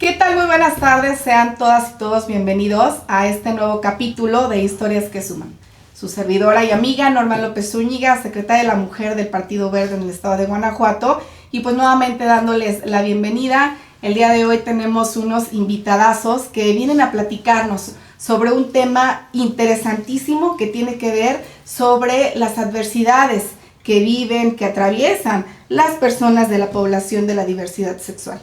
¿Qué tal? Muy buenas tardes, sean todas y todos bienvenidos a este nuevo capítulo de Historias que Suman. Su servidora y amiga Norma López Zúñiga, secretaria de la Mujer del Partido Verde en el estado de Guanajuato, y pues nuevamente dándoles la bienvenida. El día de hoy tenemos unos invitadazos que vienen a platicarnos sobre un tema interesantísimo que tiene que ver sobre las adversidades que viven, que atraviesan las personas de la población de la diversidad sexual.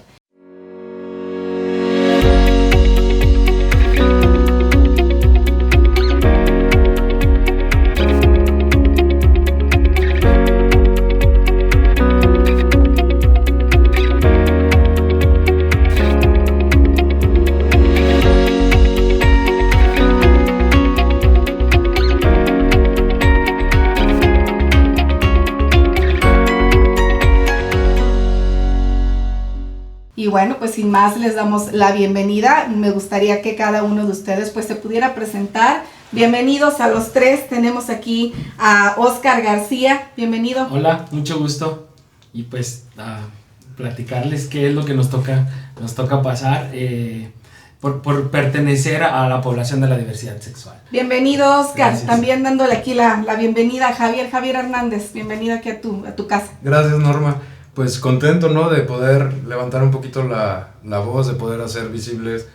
Y bueno, pues sin más les damos la bienvenida. Me gustaría que cada uno de ustedes pues se pudiera presentar. Bienvenidos a los tres. Tenemos aquí a Óscar García. Bienvenido. Hola, mucho gusto. Y pues platicarles qué es lo que nos toca pasar por pertenecer a la población de la diversidad sexual. Bienvenido, Óscar. Gracias. También dándole aquí la bienvenida a Javier Hernández. Bienvenido aquí a tu casa. Gracias, Norma. Pues contento, ¿no? De poder levantar un poquito la voz, de poder hacer visibles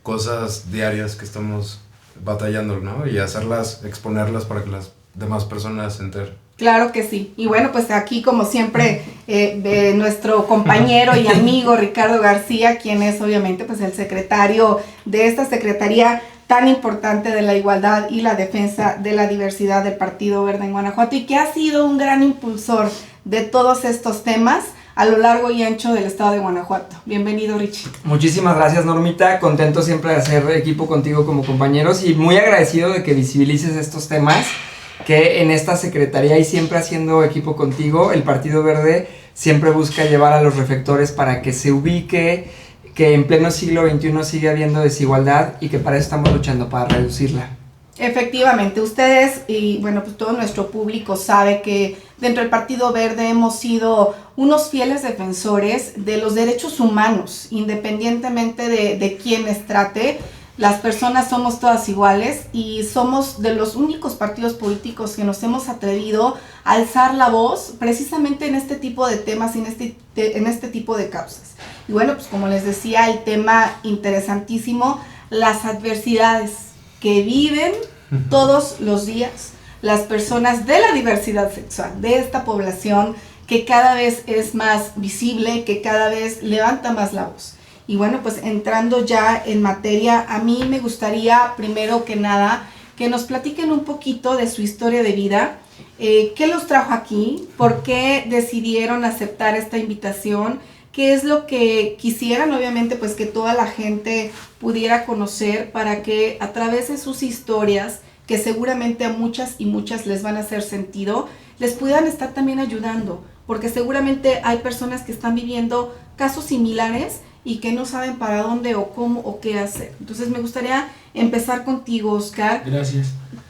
cosas diarias que estamos batallando, ¿no? Y exponerlas para que las demás personas se enteren. Claro que sí. Y bueno, pues aquí como siempre de nuestro compañero y amigo Ricardo García, quien es obviamente pues el secretario de esta secretaría tan importante de la igualdad y la defensa de la diversidad del Partido Verde en Guanajuato, y que ha sido un gran impulsor de todos estos temas a lo largo y ancho del estado de Guanajuato. Bienvenido, Richie. Muchísimas gracias, Normita. Contento siempre de hacer equipo contigo como compañeros y muy agradecido de que visibilices estos temas que en esta secretaría y siempre haciendo equipo contigo, el Partido Verde siempre busca llevar a los reflectores para que se ubique que en pleno siglo XXI sigue habiendo desigualdad y que para eso estamos luchando, para reducirla. Efectivamente, ustedes y bueno, pues todo nuestro público sabe que dentro del Partido Verde hemos sido unos fieles defensores de los derechos humanos, independientemente de quiénes trate. Las personas somos todas iguales y somos de los únicos partidos políticos que nos hemos atrevido a alzar la voz precisamente en este tipo de temas y en este tipo de causas. Y bueno, pues como les decía, el tema interesantísimo, las adversidades que viven todos los días las personas de la diversidad sexual, de esta población que cada vez es más visible, que cada vez levanta más la voz. Y bueno, pues entrando ya en materia, a mí me gustaría primero que nada que nos platiquen un poquito de su historia de vida, qué los trajo aquí, por qué decidieron aceptar esta invitación, qué es lo que quisieran, obviamente, pues que toda la gente pudiera conocer para que a través de sus historias, que seguramente a muchas y muchas les van a hacer sentido, les puedan estar también ayudando, porque seguramente hay personas que están viviendo casos similares y que no saben para dónde o cómo o qué hacer. Entonces me gustaría empezar contigo, Óscar. Gracias.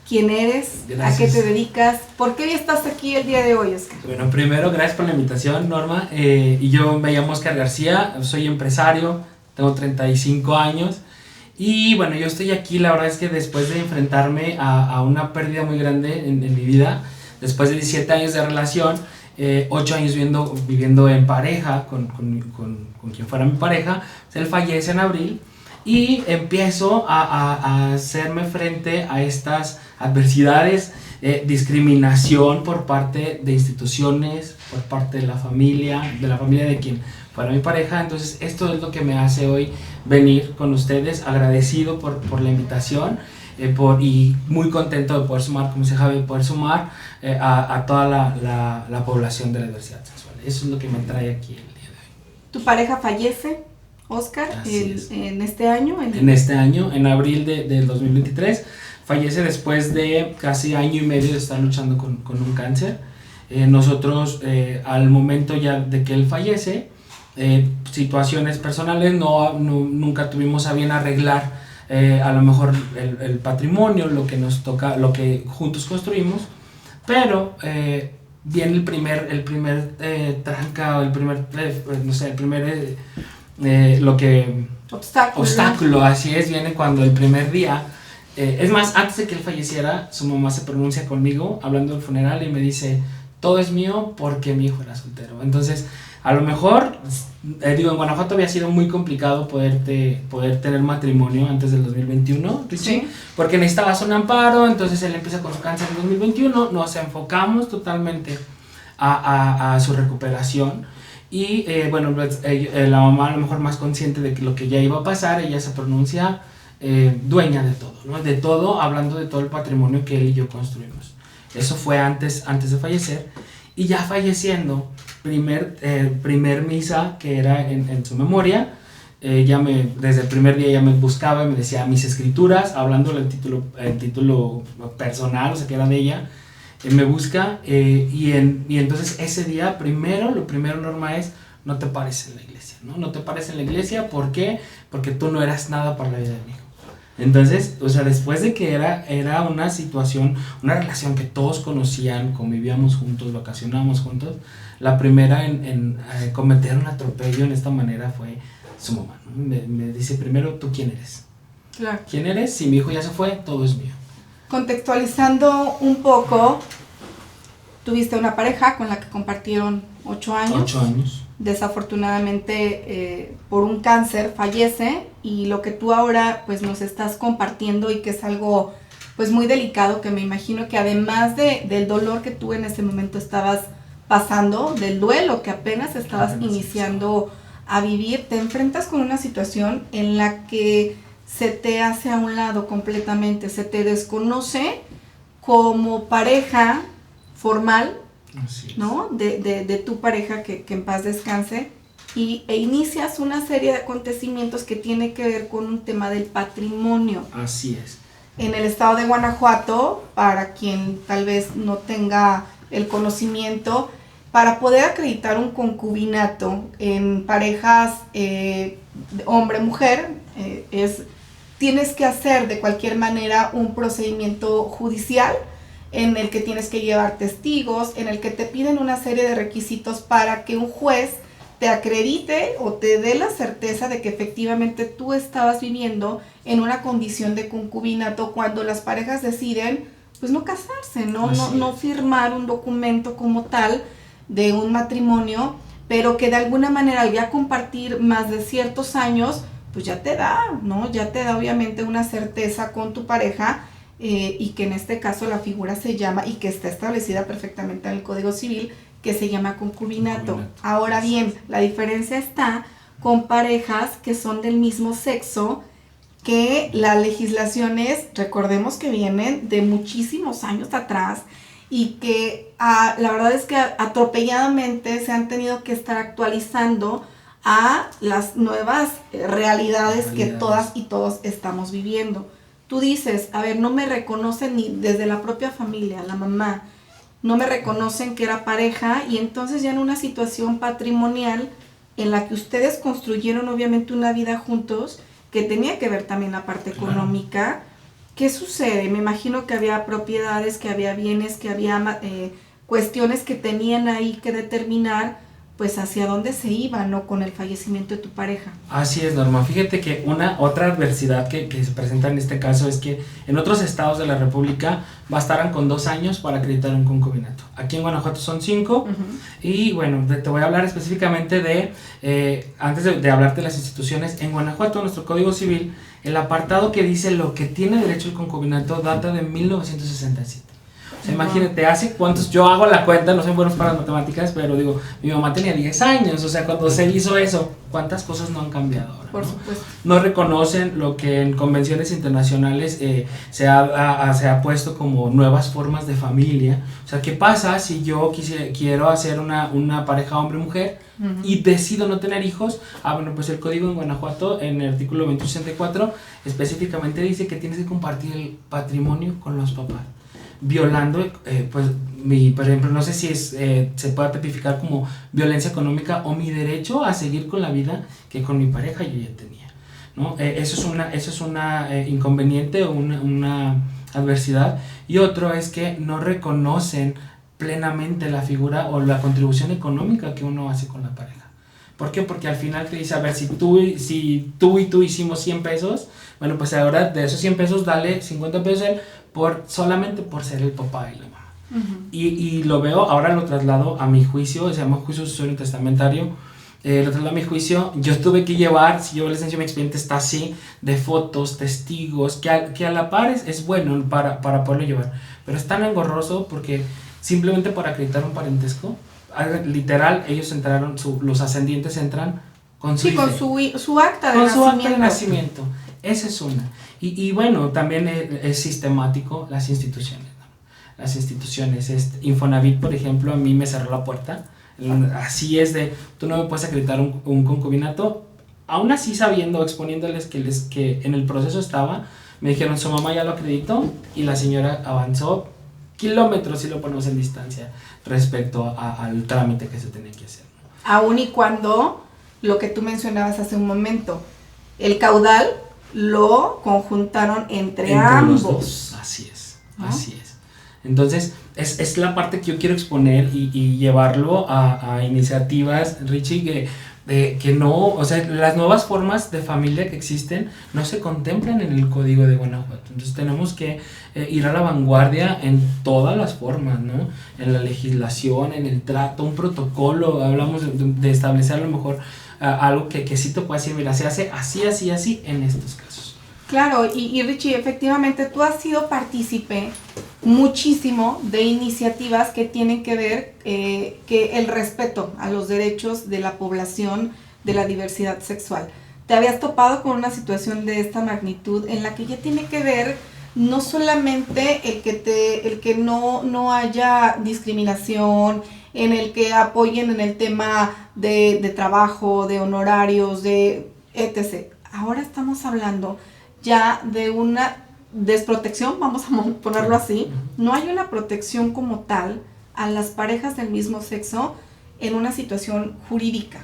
¿Quién eres? Gracias. ¿A qué te dedicas? ¿Por qué estás aquí el día de hoy, Óscar? Bueno, primero, gracias por la invitación, Norma. Y yo me llamo Óscar García, soy empresario, tengo 35 años. Y bueno, yo estoy aquí, la verdad es que después de enfrentarme a una pérdida muy grande en mi vida, después de 17 años de relación, 8 años viviendo en pareja con quien fuera mi pareja, él fallece en abril y empiezo a hacerme frente a estas adversidades, discriminación por parte de instituciones, por parte de la familia de quien fuera mi pareja. Entonces esto es lo que me hace hoy venir con ustedes, agradecido por la invitación. Y muy contento de poder sumar, como dice Javi, poder sumar a toda la población de la diversidad sexual. Eso es lo que me trae aquí el día de hoy. Tu pareja fallece, Óscar, en este año. En este año, en abril del 2023, fallece después de casi año y medio de estar luchando con un cáncer. Nosotros, al momento ya de que él fallece, situaciones personales, nunca tuvimos a bien arreglar a lo mejor el patrimonio, lo que nos toca, lo que juntos construimos, pero viene el primer tranca, o el primer, no sé, lo que obstáculo, así es, viene cuando el primer día, es más, antes de que él falleciera, su mamá se pronuncia conmigo, hablando del funeral, y me dice, todo es mío porque mi hijo era soltero. Entonces, a lo mejor, digo, en Guanajuato había sido muy complicado poder tener matrimonio antes del 2021, Richie, Sí. porque necesitabas un amparo, entonces él empieza con su cáncer en 2021, nos enfocamos totalmente a su recuperación. Y bueno, pues, la mamá a lo mejor más consciente de que lo que ya iba a pasar, ella se pronuncia dueña de todo, ¿no? De todo, hablando de todo el patrimonio que él y yo construimos. Eso fue antes de fallecer. Y ya falleciendo, primer misa que era en su memoria, desde el primer día ya me buscaba y me decía mis escrituras, hablando del título personal, o sea, que era de ella. Me busca y entonces ese día lo primero, Norma, es no te pares en la iglesia, ¿no? No te pares en la iglesia, ¿por qué? Porque tú no eras nada para la vida de mi hijo. Entonces, o sea, después de que era una situación, una relación que todos conocían, convivíamos juntos, vacacionábamos juntos, la primera en cometer un atropello en esta manera fue su mamá, ¿no? Me dice primero, ¿tú quién eres? Claro. ¿Quién eres? Si mi hijo ya se fue, todo es mío. Contextualizando un poco, tuviste una pareja con la que compartieron 8 años. 8 años. Desafortunadamente por un cáncer fallece, y lo que tú ahora pues nos estás compartiendo, y que es algo pues muy delicado, que me imagino que además del dolor que tú en ese momento estabas pasando, del duelo que apenas estabas iniciando a vivir, te enfrentas con una situación en la que se te hace a un lado completamente, se te desconoce como pareja formal, ¿no? De tu pareja, que en paz descanse, e inicias una serie de acontecimientos que tiene que ver con un tema del patrimonio. Así es. En el estado de Guanajuato, para quien tal vez no tenga el conocimiento, para poder acreditar un concubinato en parejas hombre-mujer, tienes que hacer de cualquier manera un procedimiento judicial en el que tienes que llevar testigos, en el que te piden una serie de requisitos para que un juez te acredite o te dé la certeza de que efectivamente tú estabas viviendo en una condición de concubinato, cuando las parejas deciden pues no casarse, no firmar un documento como tal de un matrimonio, pero que de alguna manera al ya compartir más de ciertos años, pues ya te da, ¿no? Ya te da obviamente una certeza con tu pareja, y que en este caso la figura se llama, y que está establecida perfectamente en el Código Civil, que se llama concubinato. Ahora bien, la diferencia está con parejas que son del mismo sexo, que las legislaciones, recordemos que vienen de muchísimos años atrás, y que la verdad es que atropelladamente se han tenido que estar actualizando a las nuevas realidades que todas y todos estamos viviendo. Tú dices, a ver, no me reconocen ni desde la propia familia, la mamá, no me reconocen que era pareja, y entonces ya en una situación patrimonial en la que ustedes construyeron obviamente una vida juntos, que tenía que ver también la parte económica. ¿Qué sucede? Me imagino que había propiedades, que había bienes, que había cuestiones que tenían ahí que determinar pues hacia dónde se iba, ¿no? Con el fallecimiento de tu pareja. Así es, Norma. Fíjate que otra adversidad que se presenta en este caso es que en otros estados de la República bastaran con 2 años para acreditar un concubinato. Aquí en Guanajuato son 5. Y bueno, te voy a hablar específicamente antes de hablarte de las instituciones, en Guanajuato, nuestro Código Civil, el apartado que dice lo que tiene derecho el concubinato data de 1967. O sea, imagínate, hace cuántos, yo hago la cuenta, no soy bueno para las matemáticas, pero digo, mi mamá tenía 10 años, o sea, cuando se hizo eso, ¿cuántas cosas no han cambiado ahora? Por ¿no? supuesto. No reconocen lo que en convenciones internacionales se ha puesto como nuevas formas de familia. O sea, ¿qué pasa si yo quiero hacer una pareja hombre-mujer y decido no tener hijos? Bueno, pues el código en Guanajuato, en el artículo 264, específicamente dice que tienes que compartir el patrimonio con los papás, violando, pues, por ejemplo, no sé si se puede tipificar como violencia económica o mi derecho a seguir con la vida que con mi pareja yo ya tenía, ¿no? Eso es una inconveniente o una adversidad. Y otro es que no reconocen plenamente la figura o la contribución económica que uno hace con la pareja. ¿Por qué? Porque al final te dice, a ver, si tú y tú hicimos 100 pesos, bueno, pues ahora de esos 100 pesos dale 50 pesos a él solamente por ser el papá y la mamá. Y lo veo, ahora lo traslado a mi juicio, se llama juicio sucesorio testamentario. Lo traslado a mi juicio. Yo tuve que llevar, si yo les enseño mi expediente, está así, de fotos, testigos, que a la par es bueno para poderlo llevar. Pero es tan engorroso porque simplemente para acreditar un parentesco, literal, ellos entraron, los ascendientes entran con su Sí, con su acta de con nacimiento. su acta de nacimiento. Esa es una. Y bueno, también es sistemático las instituciones, ¿no? Las instituciones, Infonavit, por ejemplo, a mí me cerró la puerta. Así es de, tú no me puedes acreditar un concubinato, aún así sabiendo, exponiéndoles que en el proceso estaba, me dijeron, su mamá ya lo acreditó, y la señora avanzó kilómetros, si lo ponemos en distancia, respecto al trámite que se tenía que hacer, ¿no? Aún y cuando, lo que tú mencionabas hace un momento, el caudal lo conjuntaron entre ambos. Los dos. Así es, ¿no? Así es. Entonces, es la parte que yo quiero exponer y llevarlo a iniciativas, Richie, que no, o sea, las nuevas formas de familia que existen no se contemplan en el Código de Guanajuato. Entonces tenemos que ir a la vanguardia en todas las formas, ¿no? En la legislación, en el trato, un protocolo, hablamos de establecer a lo mejor algo que sí te pueda decir, mira, se hace así en estos casos. Claro, y Richie, efectivamente tú has sido partícipe muchísimo de iniciativas que tienen que ver que el respeto a los derechos de la población de la diversidad sexual. ¿Te habías topado con una situación de esta magnitud en la que ya tiene que ver no solamente el que no haya discriminación, en el que apoyen en el tema de trabajo, de honorarios, de etc.? Ahora estamos hablando ya de una desprotección, vamos a ponerlo así. No hay una protección como tal a las parejas del mismo sexo en una situación jurídica.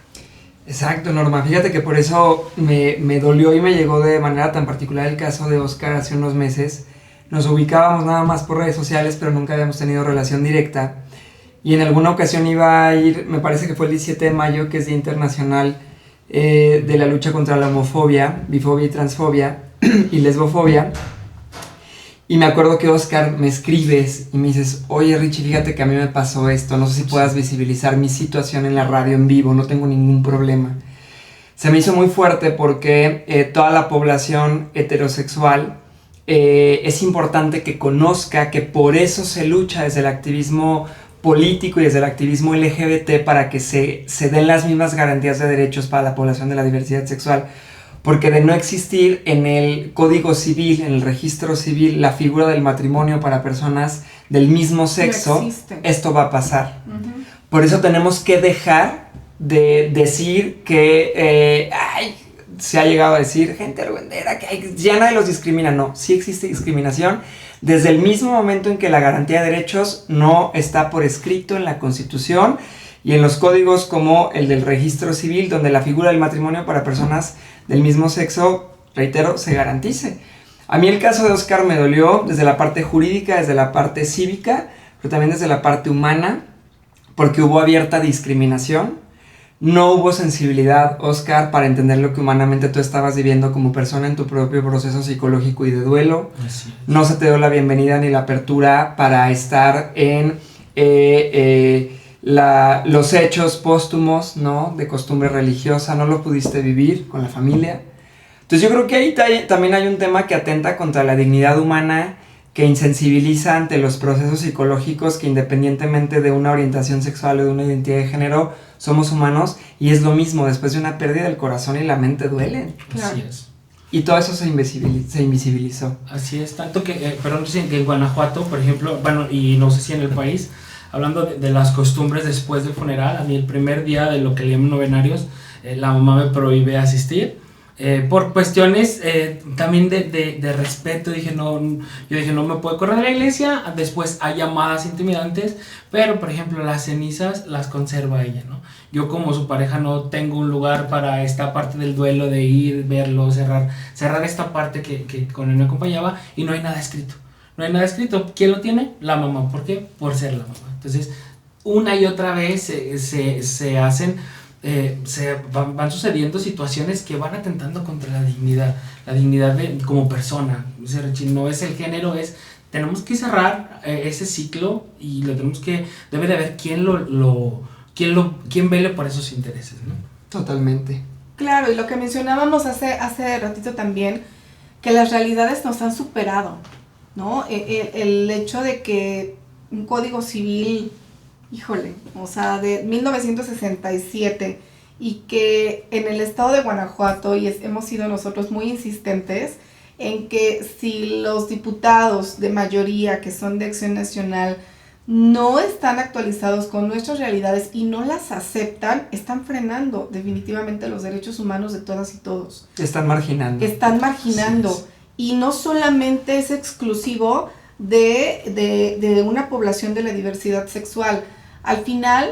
Exacto, Norma. Fíjate que por eso me dolió y me llegó de manera tan particular el caso de Oscar hace unos meses. Nos ubicábamos nada más por redes sociales, pero nunca habíamos tenido relación directa. Y en alguna ocasión iba a ir, me parece que fue el 17 de mayo, que es Día Internacional de la lucha contra la homofobia, bifobia y transfobia y lesbofobia. Y me acuerdo que Oscar me escribes y me dices, oye Richie, fíjate que a mí me pasó esto, no sé si puedas visibilizar mi situación en la radio en vivo, no tengo ningún problema. Se me hizo muy fuerte porque toda la población heterosexual es importante que conozca que por eso se lucha desde el activismo político y desde el activismo LGBT para que se den las mismas garantías de derechos para la población de la diversidad sexual. Porque de no existir en el Código Civil, en el registro civil, la figura del matrimonio para personas del mismo sexo, no esto va a pasar. Uh-huh. Por eso tenemos que dejar de decir que se ha llegado a decir gente argüendera, que ya nadie los discrimina. No, sí existe discriminación desde el mismo momento en que la garantía de derechos no está por escrito en la Constitución y en los códigos como el del registro civil, donde la figura del matrimonio para personas del mismo sexo, reitero, se garantice. A mí el caso de Oscar me dolió desde la parte jurídica, desde la parte cívica, pero también desde la parte humana, porque hubo abierta discriminación. No hubo sensibilidad, Oscar, para entender lo que humanamente tú estabas viviendo como persona en tu propio proceso psicológico y de duelo. No se te dio la bienvenida ni la apertura para estar en los hechos póstumos, ¿no? De costumbre religiosa, no lo pudiste vivir con la familia. Entonces yo creo que ahí también hay un tema que atenta contra la dignidad humana, que insensibiliza ante los procesos psicológicos, que independientemente de una orientación sexual o de una identidad de género, somos humanos, y es lo mismo, después de una pérdida del corazón y la mente duelen. Claro. Así es. Y todo eso se invisibilizó. Así es, tanto que, perdón, que en Guanajuato, por ejemplo, bueno, y no sé si en el país, hablando de las costumbres después del funeral, a mí el primer día de lo que le llaman novenarios, la mamá me prohíbe asistir. Por cuestiones también de respeto, yo dije no me puedo correr de la iglesia. Después hay llamadas intimidantes, pero por ejemplo las cenizas las conserva ella, ¿no? Yo como su pareja no tengo un lugar para esta parte del duelo, de ir, verlo, cerrar esta parte que con él me acompañaba, y no hay nada escrito. ¿Quién lo tiene? La mamá. ¿Por qué? Por ser la mamá. Entonces una y otra vez se hacen van sucediendo situaciones que van atentando contra la dignidad como persona. O sea, no es el género, tenemos que cerrar ese ciclo y debe de haber quien vele por esos intereses, ¿no? Totalmente. Claro, y lo que mencionábamos hace ratito también, que las realidades nos han superado, ¿no? El hecho de que un código civil, híjole, o sea, de 1967, y que en el estado de Guanajuato, hemos sido nosotros muy insistentes en que si los diputados de mayoría que son de Acción Nacional no están actualizados con nuestras realidades y no las aceptan, están frenando definitivamente los derechos humanos de todas y todos. Están marginando. Sí. Y no solamente es exclusivo de una población de la diversidad sexual. Al final,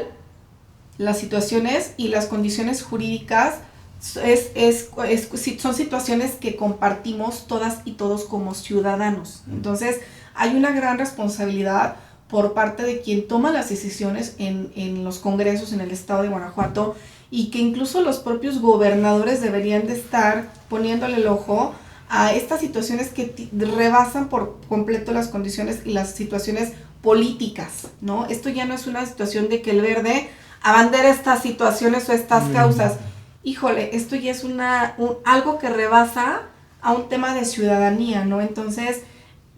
las situaciones y las condiciones jurídicas son situaciones que compartimos todas y todos como ciudadanos. Entonces, hay una gran responsabilidad por parte de quien toma las decisiones en los congresos en el estado de Guanajuato, y que incluso los propios gobernadores deberían de estar poniéndole el ojo a estas situaciones que rebasan por completo las condiciones y las situaciones políticas, ¿no? Esto ya no es una situación de que el verde abandera estas situaciones o estas causas. Híjole, esto ya es algo que rebasa a un tema de ciudadanía, ¿no? Entonces,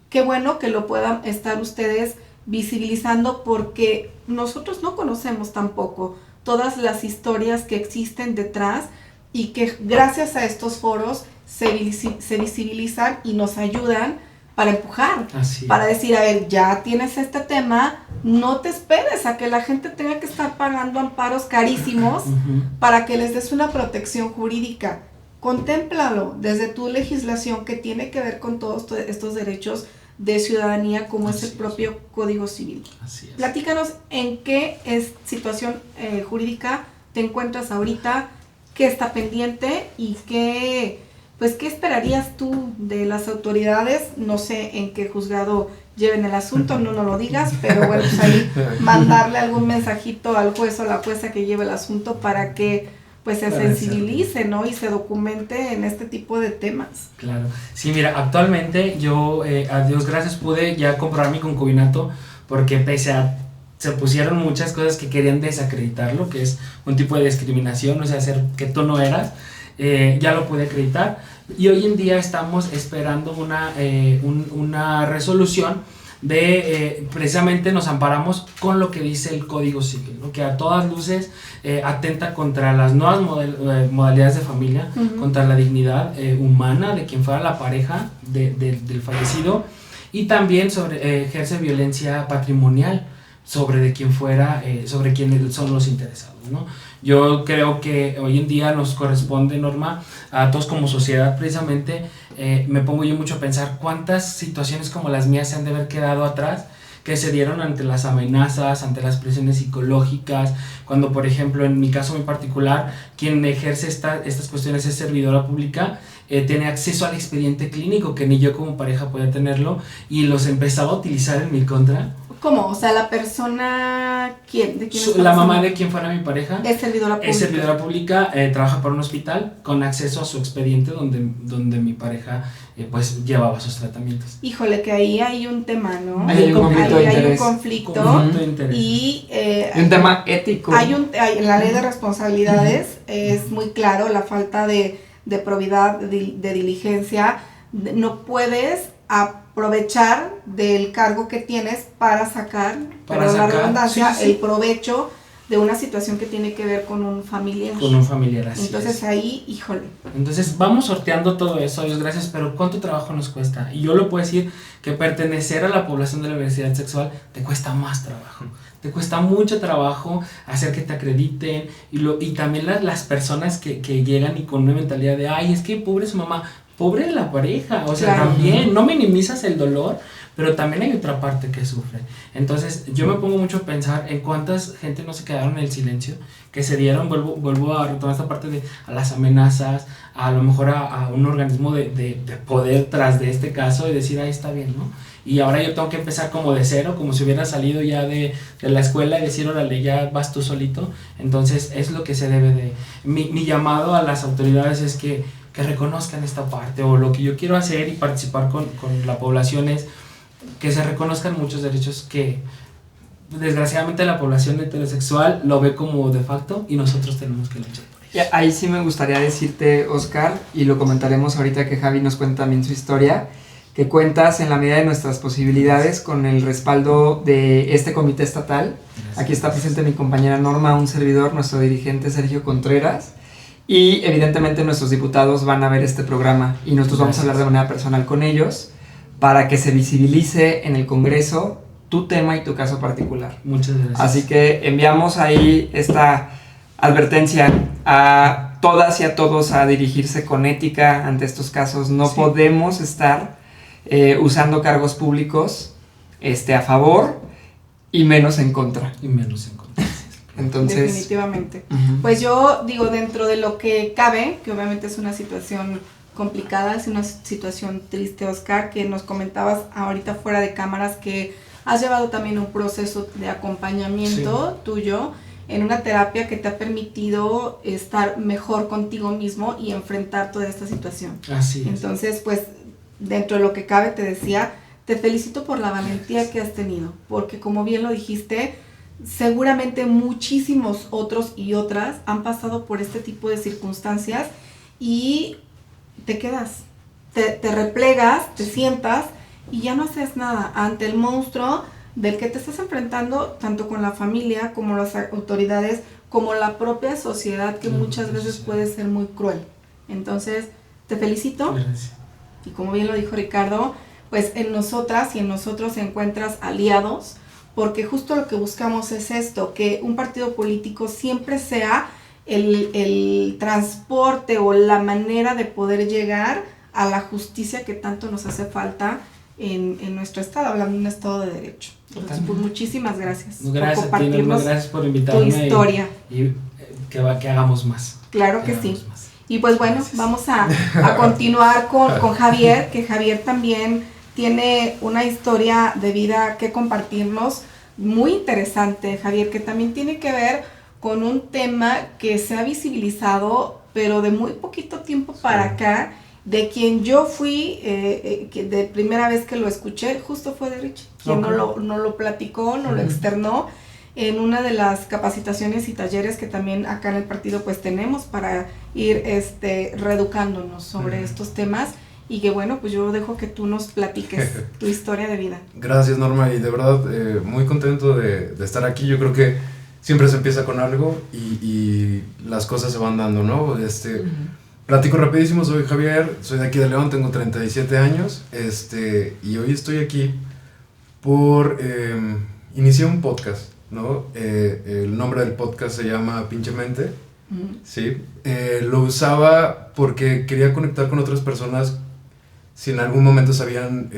qué bueno que lo puedan estar ustedes visibilizando, porque nosotros no conocemos tampoco todas las historias que existen detrás, y que gracias a estos foros se visibilizan y nos ayudan para empujar, para decir, a ver, ya tienes este tema, no te esperes a que la gente tenga que estar pagando amparos carísimos para que les des una protección jurídica. Contémplalo desde tu legislación que tiene que ver con todos estos derechos de ciudadanía, como es el propio Código Civil. Así es. Platícanos en qué situación jurídica te encuentras ahorita, qué está pendiente y qué esperarías tú de las autoridades. No sé en qué juzgado lleven el asunto, no lo digas, pero bueno, pues ahí mandarle algún mensajito al juez o la jueza que lleve el asunto para que pues se sensibilice, ¿no? Y se documente en este tipo de temas. Claro. Sí, mira, actualmente yo, a Dios gracias, pude ya comprobar mi concubinato, porque se pusieron muchas cosas que querían desacreditarlo, que es un tipo de discriminación, o sea, hacer que tú no eras, ya lo pude acreditar, y hoy en día estamos esperando una resolución precisamente nos amparamos con lo que dice el Código Civil, ¿no? Que a todas luces atenta contra las nuevas modalidades de familia, contra la dignidad humana de quien fuera la pareja del fallecido, y también ejerce violencia patrimonial sobre quienes son los interesados, ¿no? Yo creo que hoy en día nos corresponde, Norma, a todos como sociedad, precisamente, me pongo yo mucho a pensar cuántas situaciones como las mías se han de haber quedado atrás, que se dieron ante las amenazas, ante las presiones psicológicas, cuando, por ejemplo, en mi caso muy particular, quien ejerce estas cuestiones es servidora pública, tiene acceso al expediente clínico que ni yo como pareja podía tenerlo, y los empezaba a utilizar en mi contra. ¿Cómo? O sea, la persona, ¿de quién la mamá de quien fuera mi pareja es servidora pública. Es servidora pública, trabaja para un hospital con acceso a su expediente donde mi pareja pues llevaba sus tratamientos. Híjole, que ahí hay un tema, ¿no? Hay un conflicto de interés. Y un tema ético. En la ley de responsabilidades es muy claro la falta de probidad, de diligencia. No puedes aprovechar del cargo que tienes para sacar la redundancia, el provecho de una situación que tiene que ver con un familiar. Con un familiar, así Entonces es. Ahí, híjole. Entonces vamos sorteando todo eso, Dios gracias, pero ¿cuánto trabajo nos cuesta? Y yo lo puedo decir que pertenecer a la población de la diversidad sexual te cuesta más trabajo. Te cuesta mucho trabajo hacer que te acrediten, y también las personas que llegan y con una mentalidad de, ay, es que pobre su mamá. pobre de la pareja, o sea, Claro. también no minimizas el dolor, pero también hay otra parte que sufre. Entonces, yo me pongo mucho a pensar en cuántas gente no se quedaron en el silencio, que se dieron, vuelvo a retomar esta parte de a las amenazas, a lo mejor a un organismo de poder tras de este caso y decir, ahí está bien, ¿no? Y ahora yo tengo que empezar como de cero, como si hubiera salido ya de la escuela y decir, órale, ya vas tú solito. Entonces, es lo que se debe de... Mi llamado a las autoridades es que reconozcan esta parte, o lo que yo quiero hacer y participar con la población es que se reconozcan muchos derechos que desgraciadamente la población heterosexual lo ve como de facto y nosotros tenemos que luchar por ello. Ahí sí me gustaría decirte, Oscar, y lo comentaremos ahorita que Javi nos cuenta también su historia, que cuentas en la medida de nuestras posibilidades con el respaldo de este comité estatal. Gracias. Aquí está presente mi compañera Norma, un servidor, nuestro dirigente Sergio Contreras, y evidentemente nuestros diputados van a ver este programa y nosotros vamos a hablar de manera personal con ellos para que se visibilice en el Congreso tu tema y tu caso particular. Muchas gracias. Así que enviamos ahí esta advertencia a todas y a todos a dirigirse con ética ante estos casos. No Sí. podemos estar usando cargos públicos a favor y menos en contra. Y menos en contra. Entonces, Definitivamente. ujú. Pues yo digo, dentro de lo que cabe, que obviamente es una situación complicada, es una situación triste, Oscar, que nos comentabas ahorita fuera de cámaras que has llevado también un proceso de acompañamiento tuyo en una terapia que te ha permitido estar mejor contigo mismo y enfrentar toda esta situación. Así es. Entonces, pues, dentro de lo que cabe, te decía, te felicito por la valentía que has tenido, porque como bien lo dijiste, seguramente muchísimos otros y otras han pasado por este tipo de circunstancias y te quedas, te replegas, te sientas y ya no haces nada ante el monstruo del que te estás enfrentando, tanto con la familia como las autoridades, como la propia sociedad, que muchas veces puede ser muy cruel. Entonces, te felicito. Gracias. Y como bien lo dijo Ricardo, pues en nosotras y en nosotros encuentras aliados, porque justo lo que buscamos es esto, que un partido político siempre sea el transporte o la manera de poder llegar a la justicia que tanto nos hace falta en nuestro estado, hablando de un estado de derecho. Entonces, pues muchísimas gracias, Gracias por a ti, compartirnos Norma, gracias por tu invitarme historia. y que hagamos más. Claro que sí. hagamos más. Y pues bueno, Gracias. vamos a continuar con Javier, que Javier también tiene una historia de vida que compartirnos muy interesante, Javier, que también tiene que ver con un tema que se ha visibilizado, pero de muy poquito tiempo para acá, de quien yo fui, que de primera vez que lo escuché, justo fue de Richie, quien no lo platicó, no lo externó, en una de las capacitaciones y talleres que también acá en el partido pues tenemos para ir reeducándonos sobre estos temas, y que bueno, pues yo dejo que tú nos platiques tu historia de vida. Gracias, Norma, y de verdad muy contento de estar aquí. Yo creo que siempre se empieza con algo y las cosas se van dando, ¿no? Platico rapidísimo, soy Javier, soy de aquí de León, tengo 37 años, y hoy estoy aquí por iniciar un podcast, ¿no? El nombre del podcast se llama Pinchemente, ¿sí? Lo usaba porque quería conectar con otras personas si en algún momento se habían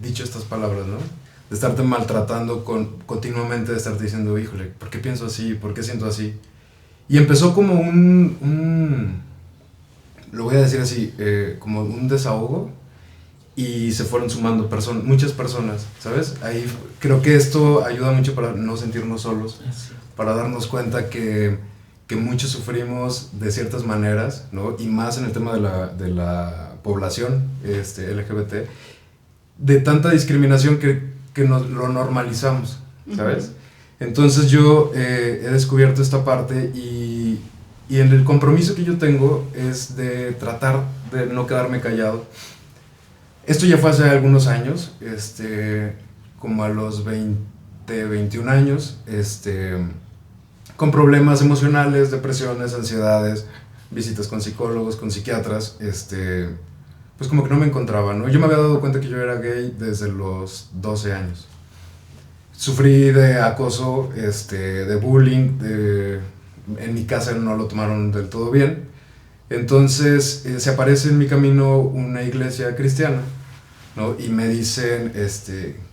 dicho estas palabras, ¿no? De estarte maltratando continuamente, de estarte diciendo, híjole, ¿por qué pienso así? ¿Por qué siento así? Y empezó como lo voy a decir así, como un desahogo, y se fueron sumando muchas personas, ¿sabes? Ahí creo que esto ayuda mucho para no sentirnos solos, Así. para darnos cuenta que muchos sufrimos de ciertas maneras, ¿no? Y más en el tema de la población LGBT, de tanta discriminación que lo normalizamos, ¿sabes? Entonces yo he descubierto esta parte y en el compromiso que yo tengo es de tratar de no quedarme callado. Esto ya fue hace algunos años, como a los 21 años, con problemas emocionales, depresiones, ansiedades, visitas con psicólogos, con psiquiatras, pues como que no me encontraba, ¿no? Yo me había dado cuenta que yo era gay desde los 12 años. Sufrí de acoso, de bullying, en mi casa no lo tomaron del todo bien, Entonces se aparece en mi camino una iglesia cristiana, ¿no? Y me dicen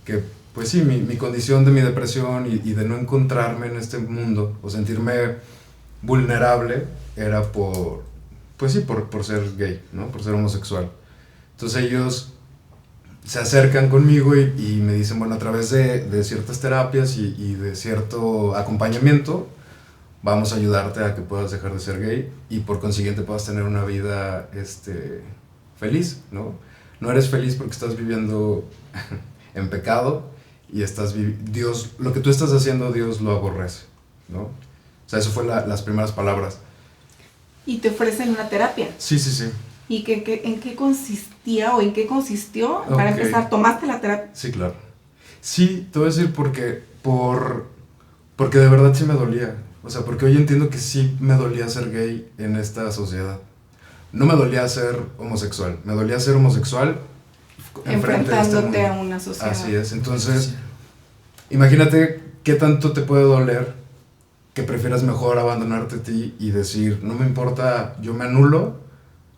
que pues sí, mi condición de mi depresión y de no encontrarme en este mundo o sentirme vulnerable era pues sí, por ser gay, ¿no? Por ser homosexual. Entonces ellos se acercan conmigo y me dicen, bueno, a través de ciertas terapias y de cierto acompañamiento, vamos a ayudarte a que puedas dejar de ser gay y por consiguiente puedas tener una vida feliz, ¿no? No eres feliz porque estás viviendo en pecado y Dios, lo que tú estás haciendo, Dios lo aborrece, ¿no? O sea, eso fue las primeras palabras. Y te ofrecen una terapia. Sí, sí, sí. ¿Y en qué consistía o en qué consistió? Para empezar, ¿tomaste la terapia? Sí, claro. Sí, te voy a decir porque de verdad sí me dolía. O sea, porque hoy entiendo que sí me dolía ser gay en esta sociedad. No me dolía ser homosexual, me dolía ser homosexual enfrentándote a una sociedad. Así es, entonces, imagínate qué tanto te puede doler que prefieras mejor abandonarte a ti y decir, no me importa, yo me anulo,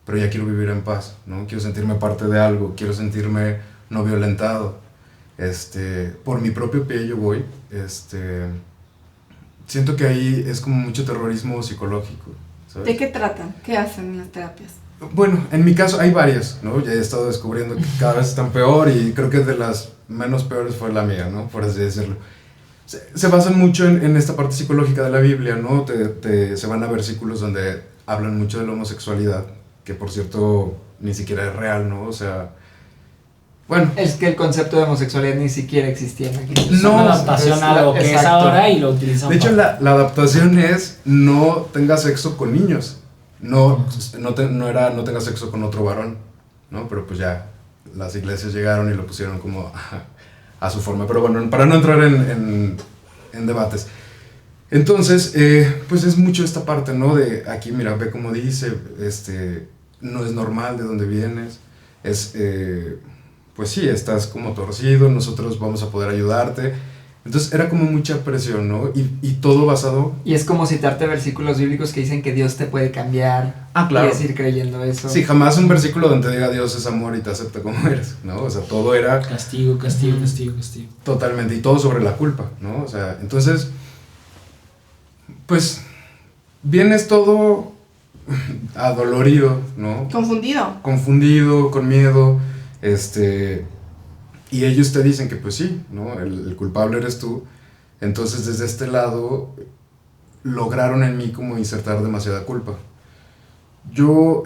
pero ya quiero vivir en paz, ¿no? Quiero sentirme parte de algo, quiero sentirme no violentado. Por mi propio pie yo voy, siento que ahí es como mucho terrorismo psicológico, ¿sabes? ¿De qué tratan? ¿Qué hacen en las terapias? Bueno, en mi caso hay varias, ¿no? Ya he estado descubriendo que cada vez están peor y creo que de las menos peores fue la mía, ¿no? Por así decirlo. Se basan mucho en esta parte psicológica de la Biblia, ¿no? Se van a versículos donde hablan mucho de la homosexualidad, que por cierto ni siquiera es real, ¿no? O sea, bueno. Es que el concepto de homosexualidad ni siquiera existía en aquí. Es una adaptación a lo que es ahora y lo utilizan. De hecho, la adaptación es no tengas sexo con niños. No tengas sexo con otro varón, ¿no? Pero pues ya las iglesias llegaron y lo pusieron como a su forma. Pero bueno, para no entrar en debates. Entonces, pues es mucho esta parte, ¿no? De aquí, mira, ve cómo dice, no es normal de dónde vienes. Pues sí, estás como torcido, nosotros vamos a poder ayudarte. Entonces era como mucha presión, ¿no? Y todo basado... Y es como citarte versículos bíblicos que dicen que Dios te puede cambiar. Claro. Y decir creyendo eso. Sí, jamás un versículo donde te diga Dios es amor y te acepta como eres, ¿no? O sea, todo era... Castigo. Totalmente, y todo sobre la culpa, ¿no? O sea, entonces, pues, vienes todo adolorido, ¿no? Confundido, con miedo, y ellos te dicen que pues sí, ¿no? El culpable eres tú. Entonces desde este lado lograron en mí como insertar demasiada culpa. Yo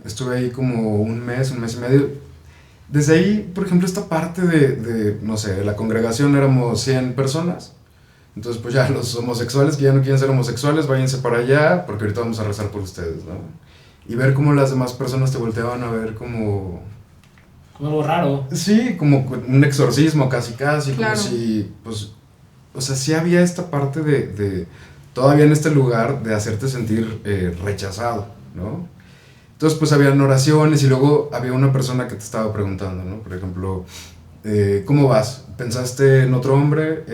estuve ahí como un mes y medio. Desde ahí, por ejemplo, esta parte de no sé, la congregación éramos 100 personas. Entonces pues ya los homosexuales que ya no quieren ser homosexuales, váyanse para allá porque ahorita vamos a rezar por ustedes, ¿no? Y ver cómo las demás personas te volteaban a ver como algo raro. Sí, como un exorcismo casi, claro. Como si, pues, o sea, sí había esta parte de todavía en este lugar, de hacerte sentir rechazado, ¿no? Entonces, pues, habían oraciones y luego había una persona que te estaba preguntando, ¿no? Por ejemplo, ¿cómo vas? ¿Pensaste en otro hombre?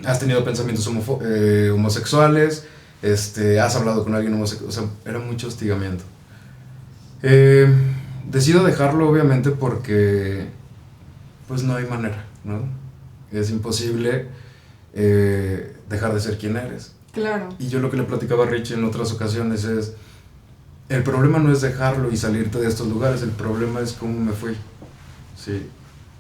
¿Has tenido pensamientos homosexuales? ¿Has hablado con alguien homosexual? O sea, era mucho hostigamiento. Decido dejarlo obviamente porque pues no hay manera, ¿no? Es imposible dejar de ser quien eres. Claro. Y yo lo que le platicaba a Richie en otras ocasiones es, el problema no es dejarlo y salirte de estos lugares, el problema es cómo me fui. Sí.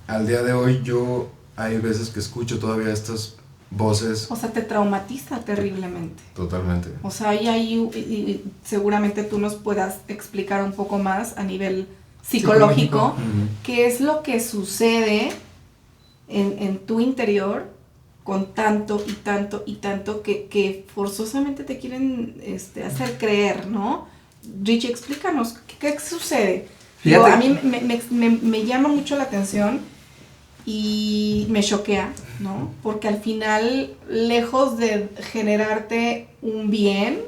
Al día de hoy yo hay veces que escucho todavía estas voces. O sea, te traumatiza terriblemente. Totalmente. O sea, y ahí seguramente tú nos puedas explicar un poco más a nivel psicológico. Qué es lo que sucede en tu interior con tanto y tanto que forzosamente te quieren hacer creer, ¿no? Richie, explícanos, ¿qué sucede? Digo, a mí me llama mucho la atención y me choquea, ¿no? Porque al final, lejos de generarte un bien,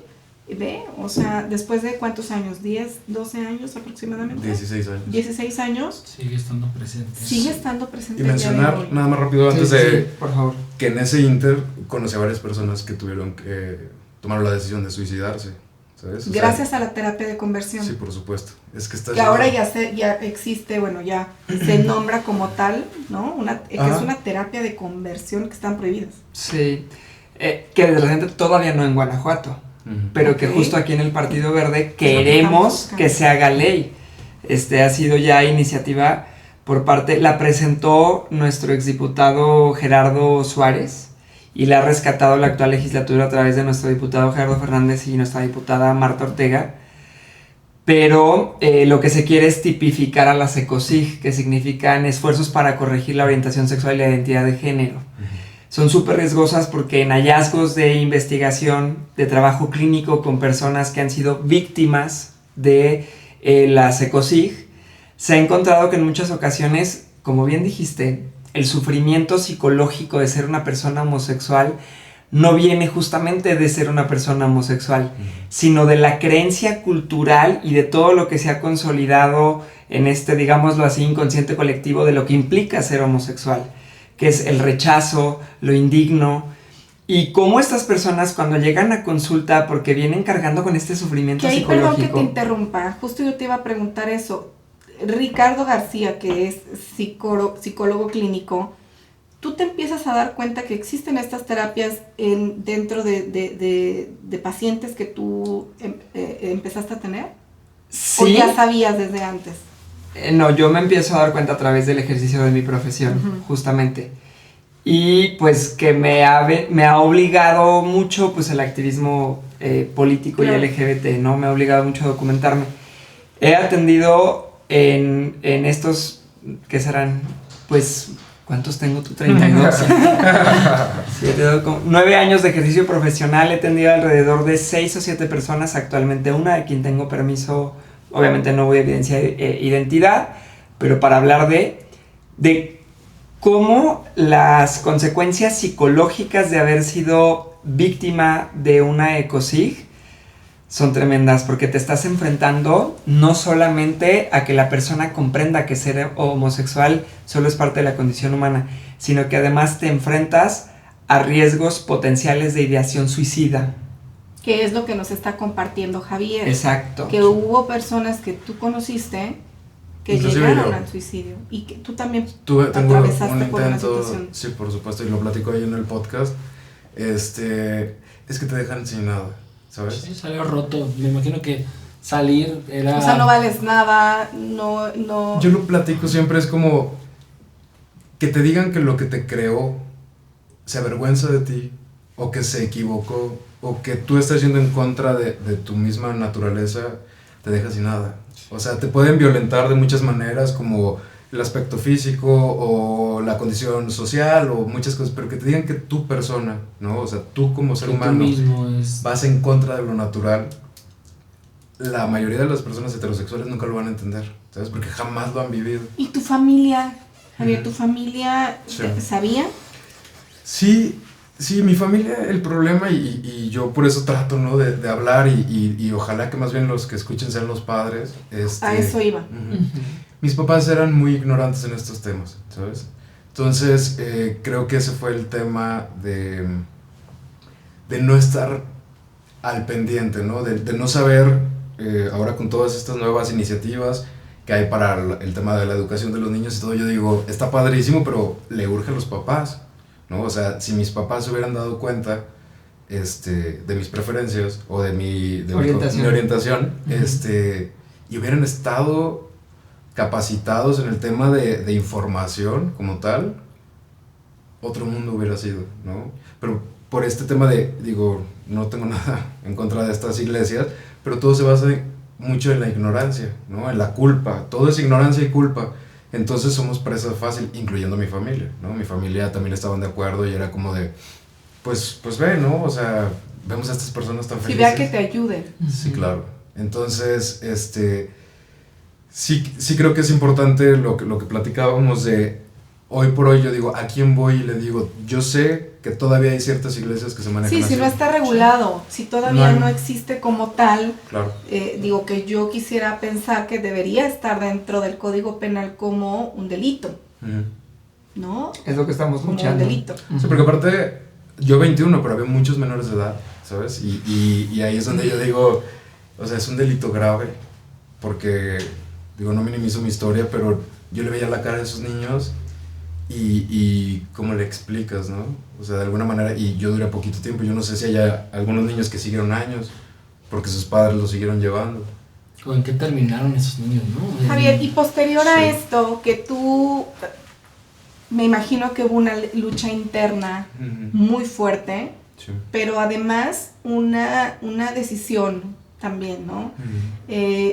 ¿ve? O sea, después de ¿cuántos años? ¿10, 12 años aproximadamente? 16 años. 16 años. Sigue estando presente. Sigue estando presente. Y mencionar, nada más rápido, antes por favor, que en ese inter conocí a varias personas que tomaron la decisión de suicidarse ¿sabes? Gracias a la terapia de conversión. Sí, por supuesto. Es que está Que ahora ya existe, bueno, ya se nombra como tal, ¿no? Que es una terapia de conversión que están prohibidas. Sí, que de repente todavía no en Guanajuato, pero que justo aquí en el Partido Verde queremos que se haga ley. Ha sido ya iniciativa por parte, la presentó nuestro exdiputado Gerardo Suárez y la ha rescatado la actual legislatura a través de nuestro diputado Gerardo Fernández y nuestra diputada Marta Ortega. Pero lo que se quiere es tipificar a las ECOSIG, que significan esfuerzos para corregir la orientación sexual y la identidad de género. Son súper riesgosas porque en hallazgos de investigación, de trabajo clínico con personas que han sido víctimas de las ECOSIG, se ha encontrado que en muchas ocasiones, como bien dijiste, el sufrimiento psicológico de ser una persona homosexual no viene justamente de ser una persona homosexual, sino de la creencia cultural y de todo lo que se ha consolidado en digámoslo así, inconsciente colectivo de lo que implica ser homosexual, que es el rechazo, lo indigno, y cómo estas personas cuando llegan a consulta, porque vienen cargando con este sufrimiento psicológico... Perdón que te interrumpa, justo yo te iba a preguntar eso. Ricardo García, que es psicólogo clínico, tú te empiezas a dar cuenta que existen estas terapias dentro de pacientes que tú empezaste a tener. Sí. ¿O ya sabías desde antes? No, yo me empiezo a dar cuenta a través del ejercicio de mi profesión, justamente. Y pues que me ha obligado mucho pues el activismo político y LGBT, ¿no? Me ha obligado mucho a documentarme. He atendido en estos, ¿qué serán? Pues, ¿cuántos tengo tú? 32. 9 años de ejercicio profesional, he atendido alrededor de 6 o 7 personas actualmente, una de quien tengo permiso, obviamente no voy a evidenciar identidad, pero para hablar de cómo las consecuencias psicológicas de haber sido víctima de una ECOSIG son tremendas, porque te estás enfrentando no solamente a que la persona comprenda que ser homosexual solo es parte de la condición humana, sino que además te enfrentas a riesgos potenciales de ideación suicida. Que es lo que nos está compartiendo Javier. Exacto. Que hubo personas que tú conociste que inclusive llegaron yo. al suicidio y que tú también Tengo atravesaste un por una intento, situación. sí, por supuesto, y lo platico ahí en el podcast. Es que te dejan sin nada, ¿sabes? Sí, salió roto. Me imagino que salir era... O sea, no vales nada, no... Yo lo platico siempre, es como que te digan que lo que te creó se avergüenza de ti, o que se equivocó, o que tú estás yendo en contra de tu misma naturaleza, te deja sin nada. O sea, te pueden violentar de muchas maneras, como el aspecto físico, o la condición social, o muchas cosas, pero que te digan que tu persona, ¿no? O sea, tú como ser humano, tú mismo vas en contra de lo natural. La mayoría de las personas heterosexuales nunca lo van a entender, ¿sabes? Porque jamás lo han vivido. ¿Y tu familia, Javier, tu familia sabía? Sí, mi familia, el problema, y yo por eso trato, ¿no? de hablar, y ojalá que más bien los que escuchen sean los padres. A eso iba. Mis papás eran muy ignorantes en estos temas, ¿sabes? Entonces, creo que ese fue el tema de no estar al pendiente, ¿no? De no saber, ahora con todas estas nuevas iniciativas que hay para el tema de la educación de los niños y todo, yo digo, está padrísimo, pero le urge a los papás, ¿no? O sea, si mis papás se hubieran dado cuenta de mis preferencias o de mi orientación, y hubieran estado capacitados en el tema de información como tal, otro mundo hubiera sido, ¿no? Pero por este tema digo, no tengo nada en contra de estas iglesias, pero todo se basa mucho en la ignorancia, ¿no? En la culpa, todo es ignorancia y culpa. Entonces somos presa fácil, incluyendo mi familia, ¿no? Mi familia también estaban de acuerdo y era como de, pues ve, ¿no? O sea, vemos a estas personas tan felices. Y vea que te ayuden. Sí, claro. Entonces, sí creo que es importante lo que platicábamos de, hoy por hoy yo digo, ¿a quién voy? Y le digo, yo sé que todavía hay ciertas iglesias que se manejan así. Sí, si no está regulado, si todavía no existe como tal, claro. Digo que yo quisiera pensar que debería estar dentro del Código Penal como un delito, ¿no? Es lo que estamos como luchando. un delito. Sí, porque aparte, yo 21, pero había muchos menores de edad, ¿sabes? Y ahí es donde yo digo, o sea, es un delito grave, porque, digo, no minimizo mi historia, pero yo le veía la cara de esos niños y cómo le explicas, ¿no? O sea, de alguna manera, y yo duré poquito tiempo, yo no sé si haya algunos niños que siguieron años, porque sus padres los siguieron llevando. ¿O en qué terminaron esos niños, no? Javier, y posterior Sí. a esto, que tú, me imagino que hubo una lucha interna muy fuerte, Sí. pero además una decisión también, ¿no?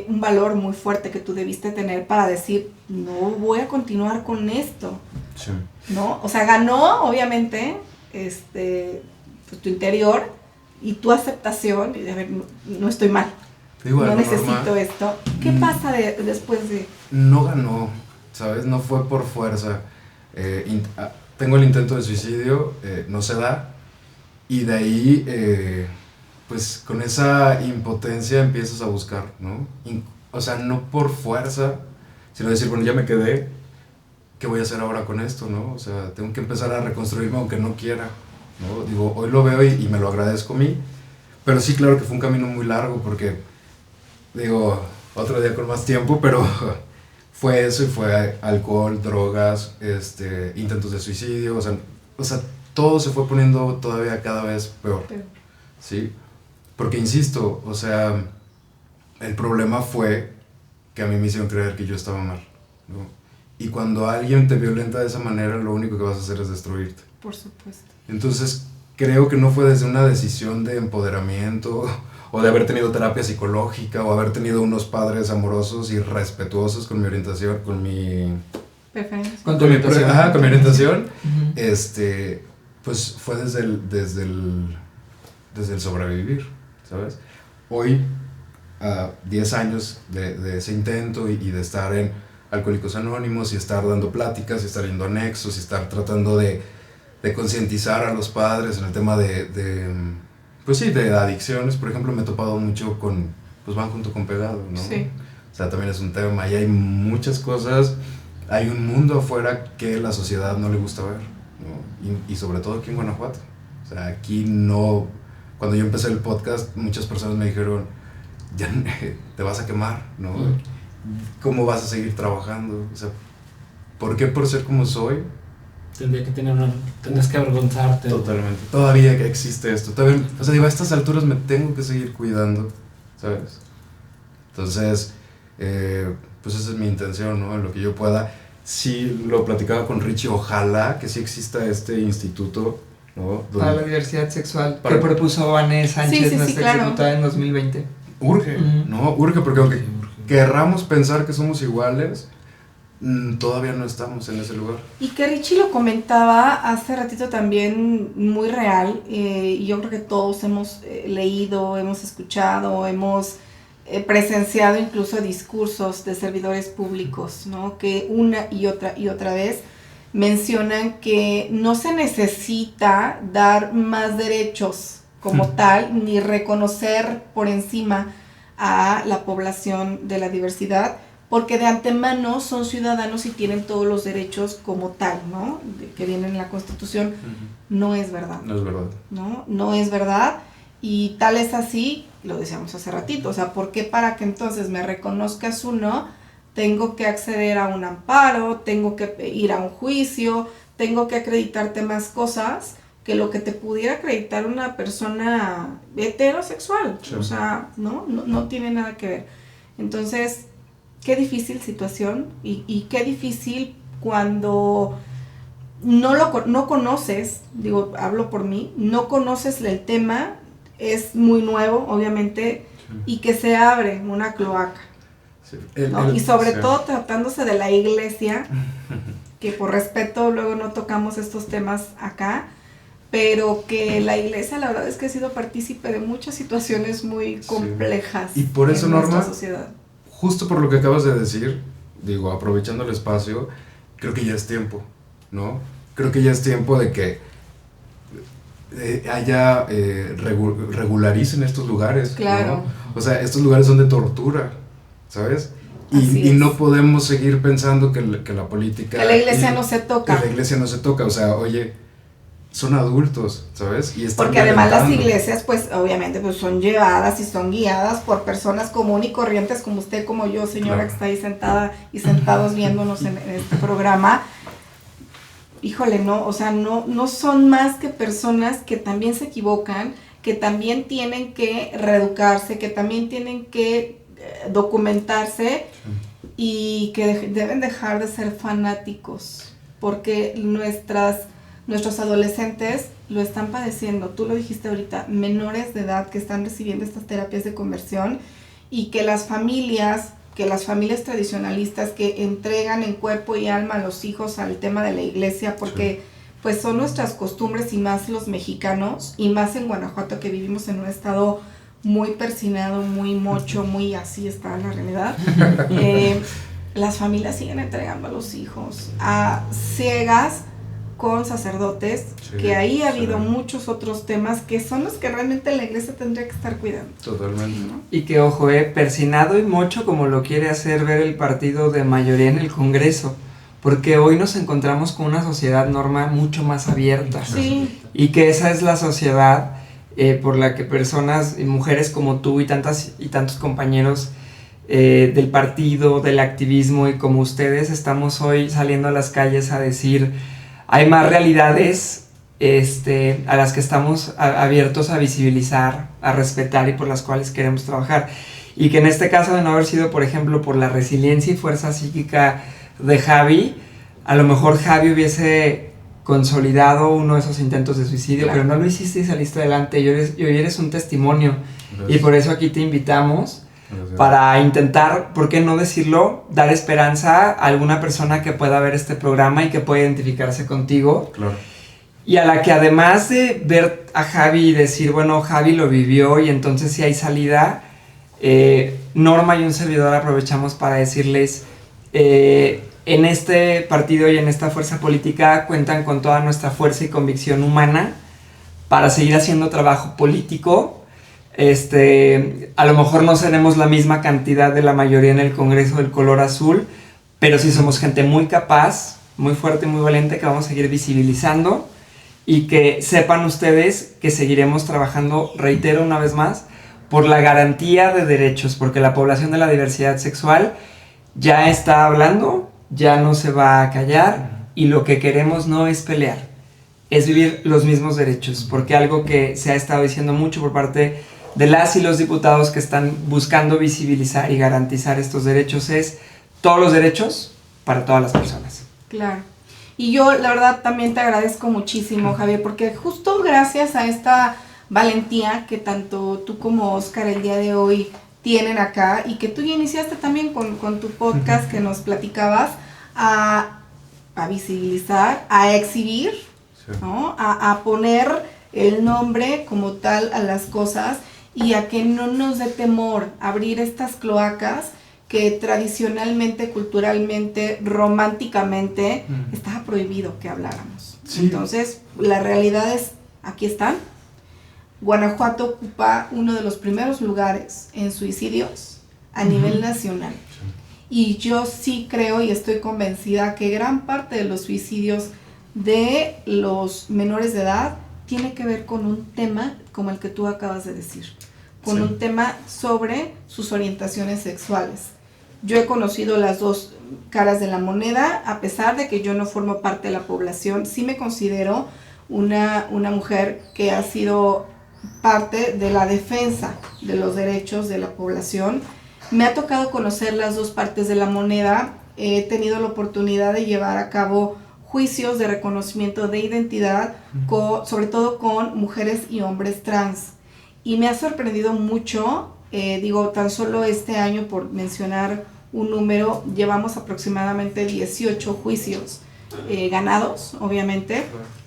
Un valor muy fuerte que tú debiste tener para decir, no voy a continuar con esto, Sí. ¿no? O sea, ganó, obviamente, pues, tu interior y tu aceptación, y de ver, no estoy mal, Digo, no algo necesito normal. esto. ¿Qué pasa después de...? No ganó, ¿sabes? No fue por fuerza. Tengo el intento de suicidio, no se da, y de ahí, pues con esa impotencia empiezas a buscar, ¿no? O sea, no por fuerza, sino decir, bueno, ya me quedé, ¿qué voy a hacer ahora con esto, no? O sea, tengo que empezar a reconstruirme aunque no quiera, ¿no? Digo, hoy lo veo y me lo agradezco a mí, pero sí, claro que fue un camino muy largo porque, digo, otro día con más tiempo, pero fue eso y fue alcohol, drogas, intentos de suicidio, o sea, todo se fue poniendo todavía cada vez peor, ¿sí? Porque insisto, o sea, el problema fue que a mí me hicieron creer que yo estaba mal, ¿no? Y cuando alguien te violenta de esa manera, lo único que vas a hacer es destruirte. Por supuesto. Entonces, creo que no fue desde una decisión de empoderamiento o de haber tenido terapia psicológica o haber tenido unos padres amorosos y respetuosos con mi orientación, con mi... Preferencia. Con tu orientación. Ajá, con mi orientación. Ujú. Pues fue desde el sobrevivir, ¿sabes? Hoy, a 10 años de ese intento y de estar en Alcohólicos Anónimos y estar dando pláticas y estar yendo a Nexos y estar tratando de concientizar a los padres en el tema pues sí, de adicciones, por ejemplo, me he topado mucho con, pues van junto con pegado, ¿no? Sí. O sea, también es un tema y hay muchas cosas, hay un mundo afuera que la sociedad no le gusta ver, ¿no? Y sobre todo aquí en Guanajuato. O sea, aquí no, cuando yo empecé el podcast, muchas personas me dijeron, ya te vas a quemar, ¿no? ¿Cómo vas a seguir trabajando? O sea, ¿por qué por ser como soy? Tendrías que avergonzarte. Totalmente. Todavía existe esto. Todavía, o sea, digo, a estas alturas me tengo que seguir cuidando, ¿sabes? Entonces, pues esa es mi intención, ¿no? En lo que yo pueda. Sí, lo platicaba con Richie, ojalá que sí exista este instituto, ¿no? Para la diversidad sexual Para- que propuso Vanessa Sánchez, Sí, nuestra claro. ejecutada en 2020. Urge, Ujú. ¿no? Urge porque aunque Sí, urge. querramos pensar que somos iguales, todavía no estamos en ese lugar. Y que Richie lo comentaba hace ratito también muy real, y yo creo que todos hemos leído, hemos escuchado, hemos presenciado incluso discursos de servidores públicos, ¿no? Que una y otra vez mencionan que no se necesita dar más derechos como tal, ni reconocer por encima a la población de la diversidad, porque de antemano son ciudadanos y tienen todos los derechos como tal, ¿no? Que vienen en la Constitución. No es verdad, No es verdad. ¿no? No es verdad, y tal es así, lo decíamos hace ratito, o sea, ¿por qué para que entonces me reconozcas uno, tengo que acceder a un amparo, tengo que ir a un juicio, tengo que acreditarte más cosas que lo que te pudiera acreditar una persona heterosexual? Sí. O sea, no tiene nada que ver. Entonces, qué difícil situación y qué difícil cuando no conoces, digo, hablo por mí, no conoces el tema, es muy nuevo, obviamente, y que se abre una cloaca, Sí. ¿no? Y sobre sí. todo tratándose de la iglesia, que por respeto luego no tocamos estos temas acá, pero que la iglesia la verdad es que ha sido partícipe de muchas situaciones muy Sí. complejas Y por eso, en nuestra Norma, sociedad. Justo por lo que acabas de decir, digo, aprovechando el espacio, creo que ya es tiempo, ¿no? Creo que ya es tiempo de que regularicen estos lugares, Claro. ¿no? O sea, estos lugares son de tortura, ¿sabes? Así Y es. no podemos seguir pensando que la política... Que la iglesia y- no se toca. Que la iglesia no se toca, o sea, oye, son adultos, ¿sabes? Y están porque además las violentando. iglesias, pues obviamente pues son llevadas y son guiadas por personas comunes y corrientes como usted, como yo, señora, Claro. que está ahí sentada y sentados viéndonos en este programa. Híjole, no, o sea, no son más que personas que también se equivocan, que también tienen que reeducarse, que también tienen que documentarse y que deben dejar de ser fanáticos, porque nuestros adolescentes lo están padeciendo. Tú lo dijiste ahorita, menores de edad que están recibiendo estas terapias de conversión, y que las familias tradicionalistas que entregan en cuerpo y alma a los hijos al tema de la iglesia, porque pues son nuestras costumbres, y más los mexicanos, y más en Guanajuato, que vivimos en un estado muy persinado, muy mocho, muy así está la realidad. Las familias siguen entregando a los hijos a ciegas con sacerdotes, que ahí ha habido muchos otros temas que son los que realmente la iglesia tendría que estar cuidando. Totalmente. ¿No? Y que ojo, persinado y mocho como lo quiere hacer ver el partido de mayoría en el Congreso, porque hoy nos encontramos con una sociedad, Norma, mucho más abierta. Sí. Y que esa es la sociedad por la que personas y mujeres como tú y tantos compañeros del partido, del activismo y como ustedes estamos hoy saliendo a las calles a decir, hay más realidades a las que estamos abiertos a visibilizar, a respetar y por las cuales queremos trabajar. Y que en este caso, de no haber sido, por ejemplo, por la resiliencia y fuerza psíquica de Javi, a lo mejor Javi hubiese consolidado uno de esos intentos de suicidio, Claro. pero no lo hiciste y saliste adelante, y hoy eres un testimonio. Gracias. Y por eso aquí te invitamos Gracias. para intentar, ¿por qué no decirlo?, dar esperanza a alguna persona que pueda ver este programa y que pueda identificarse contigo. Claro. Y a la que además de ver a Javi y decir, bueno, Javi lo vivió y entonces si hay salida, Norma y un servidor aprovechamos para decirles, en este partido y en esta fuerza política cuentan con toda nuestra fuerza y convicción humana para seguir haciendo trabajo político. A lo mejor no seremos la misma cantidad de la mayoría en el Congreso del color azul, pero sí somos gente muy capaz, muy fuerte, muy valiente, que vamos a seguir visibilizando, y que sepan ustedes que seguiremos trabajando, reitero una vez más, por la garantía de derechos, porque la población de la diversidad sexual ya está hablando, ya no se va a callar, y lo que queremos no es pelear, es vivir los mismos derechos, porque algo que se ha estado diciendo mucho por parte de las y los diputados que están buscando visibilizar y garantizar estos derechos es todos los derechos para todas las personas. Claro. Y yo, la verdad, también te agradezco muchísimo, Javier, porque justo gracias a esta valentía que tanto tú como Oscar el día de hoy tienen acá, y que tú ya iniciaste también con tu podcast que nos platicabas, a visibilizar, a exhibir, ¿no? A poner el nombre como tal a las cosas, y a que no nos dé temor abrir estas cloacas que tradicionalmente, culturalmente, románticamente estaba prohibido que habláramos. Sí. Entonces, la realidad es, aquí están. Guanajuato ocupa uno de los primeros lugares en suicidios a nivel nacional. Y yo sí creo y estoy convencida que gran parte de los suicidios de los menores de edad tiene que ver con un tema como el que tú acabas de decir, con un tema sobre sus orientaciones sexuales. Yo he conocido las dos caras de la moneda, a pesar de que yo no formo parte de la población, sí me considero una mujer que ha sido parte de la defensa de los derechos de la población. Me ha tocado conocer las dos partes de la moneda, he tenido la oportunidad de llevar a cabo juicios de reconocimiento de identidad, sobre todo con mujeres y hombres trans. Y me ha sorprendido mucho, tan solo este año, por mencionar un número, llevamos aproximadamente 18 juicios ganados, obviamente,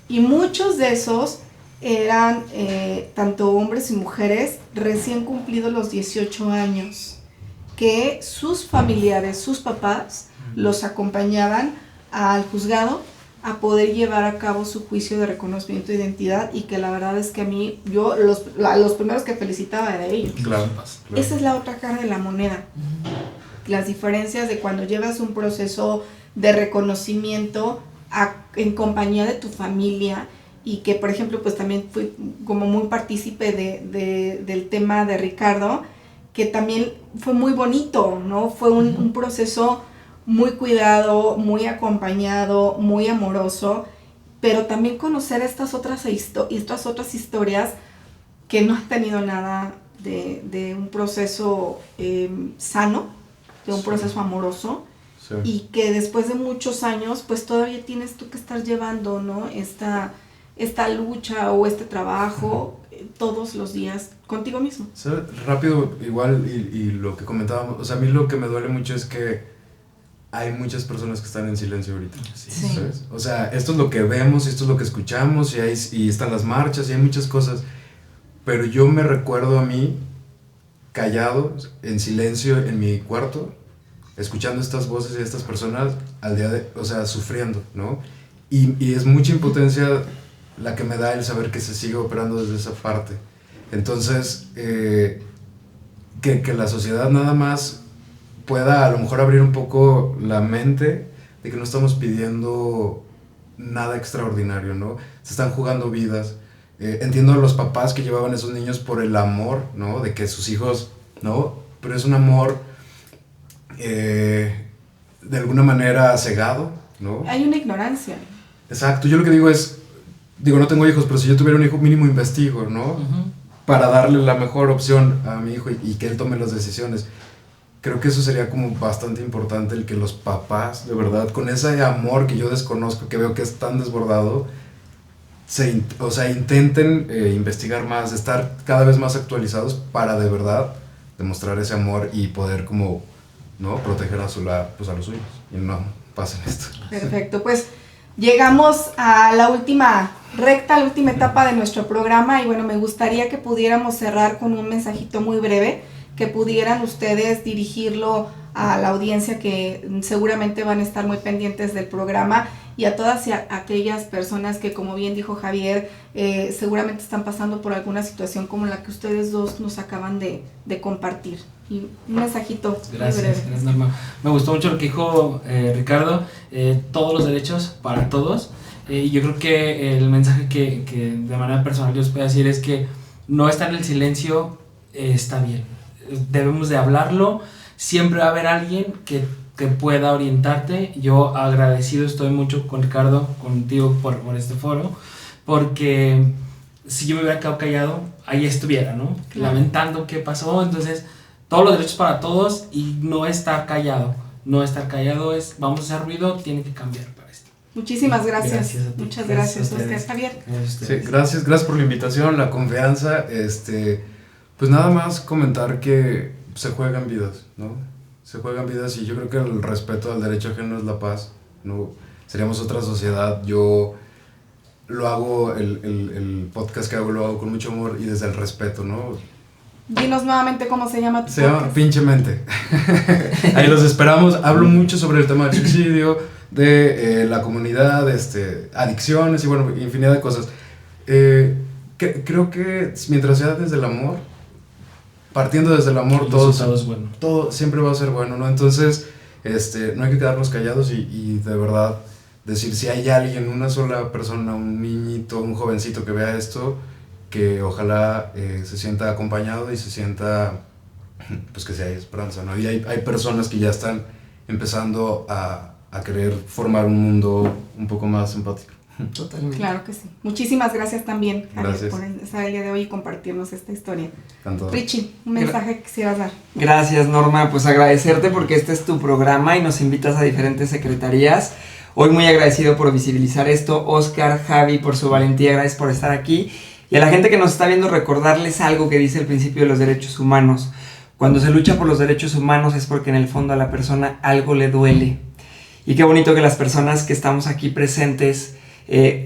y muchos de esos eran tanto hombres y mujeres recién cumplidos los 18 años, que sus familiares, sus papás, los acompañaban al juzgado a poder llevar a cabo su juicio de reconocimiento de identidad, y que la verdad es que a mí, yo los primeros que felicitaba era ellos. Claro. Esa es la otra cara de la moneda. Las diferencias de cuando llevas un proceso de reconocimiento en compañía de tu familia, y que por ejemplo pues también fui como muy partícipe del tema de Ricardo, que también fue muy bonito, ¿no? Fue un proceso muy cuidado, muy acompañado, muy amoroso, pero también conocer estas otras historias que no han tenido nada de un proceso sano, de un proceso amoroso, sí. Y que después de muchos años, pues todavía tienes tú que estar llevando, ¿no? Esta lucha o este trabajo todos los días contigo mismo. ¿Sabes? Rápido, igual, y lo que comentábamos, o sea, a mí lo que me duele mucho es que hay muchas personas que están en silencio ahorita, sí. ¿sabes? O sea, esto es lo que vemos, esto es lo que escuchamos, y están las marchas, y hay muchas cosas, pero yo me recuerdo a mí callado, en silencio, en mi cuarto, escuchando estas voces y estas personas o sea, sufriendo, ¿no? Y es mucha impotencia la que me da el saber que se sigue operando desde esa parte. Entonces, que la sociedad nada más pueda a lo mejor abrir un poco la mente de que no estamos pidiendo nada extraordinario, ¿no? Se están jugando vidas. Entiendo a los papás que llevaban a esos niños por el amor, ¿no? De que sus hijos, ¿no? Pero es un amor de alguna manera cegado, ¿no? Hay una ignorancia. Exacto, yo lo que digo es, no tengo hijos, pero si yo tuviera un hijo mínimo investigo, ¿no? Uh-huh. Para darle la mejor opción a mi hijo y que él tome las decisiones. Creo que eso sería como bastante importante, el que los papás, de verdad, con ese amor que yo desconozco, que veo que es tan desbordado, intenten investigar más, estar cada vez más actualizados para de verdad demostrar ese amor y poder como, ¿no? Proteger a los suyos y no pasen esto. Perfecto, pues llegamos a la última recta, la última etapa de nuestro programa y bueno, me gustaría que pudiéramos cerrar con un mensajito muy breve, que pudieran ustedes dirigirlo a la audiencia que seguramente van a estar muy pendientes del programa y a todas aquellas personas que, como bien dijo Javier, seguramente están pasando por alguna situación como la que ustedes dos nos acaban de compartir. Y un mensajito. Gracias, Norma. Me gustó mucho lo que dijo Ricardo, todos los derechos para todos. Y yo creo que el mensaje que de manera personal yo os puedo decir es que no estar en el silencio está bien. Debemos de hablarlo, siempre va a haber alguien que pueda orientarte. Yo agradecido estoy mucho con Ricardo, contigo por este foro, porque si yo me hubiera quedado callado, ahí estuviera, ¿no? Claro. Lamentando qué pasó. Entonces, todos los derechos para todos y no estar callado. No estar callado es, vamos a hacer ruido, tiene que cambiar para esto. Muchísimas gracias. Muchas gracias, Oscar. Javier. Sí, gracias por la invitación, la confianza. Pues nada más comentar que se juegan vidas, ¿no? Se juegan vidas y yo creo que el respeto al derecho ajeno es la paz, ¿no? Seríamos otra sociedad. Yo lo hago, el podcast que hago lo hago con mucho amor y desde el respeto, ¿no? Dinos nuevamente cómo se llama tu podcast. Se llama Pinche Mente. Ahí los esperamos. Hablo mucho sobre el tema del suicidio, de la comunidad, adicciones y bueno, infinidad de cosas. Creo que mientras sea desde el amor, partiendo desde el amor, todo es bueno. Todo siempre va a ser bueno, ¿no? Entonces, no hay que quedarnos callados y de verdad decir, si hay alguien, una sola persona, un niñito, un jovencito que vea esto, que ojalá se sienta acompañado y se sienta, pues que sí hay esperanza, ¿no? Y hay personas que ya están empezando a querer formar un mundo un poco más empático. Totalmente. Claro que sí. Muchísimas gracias también, Javier, por estar el día de hoy y compartirnos esta historia. Richie, un mensaje que quisieras dar. Gracias, Norma. Pues agradecerte porque este es tu programa y nos invitas a diferentes secretarías. Hoy muy agradecido por visibilizar esto. Oscar, Javi, por su valentía, gracias por estar aquí. Y a la gente que nos está viendo, recordarles algo que dice el principio de los derechos humanos. Cuando se lucha por los derechos humanos es porque en el fondo a la persona algo le duele. Y qué bonito que las personas que estamos aquí presentes,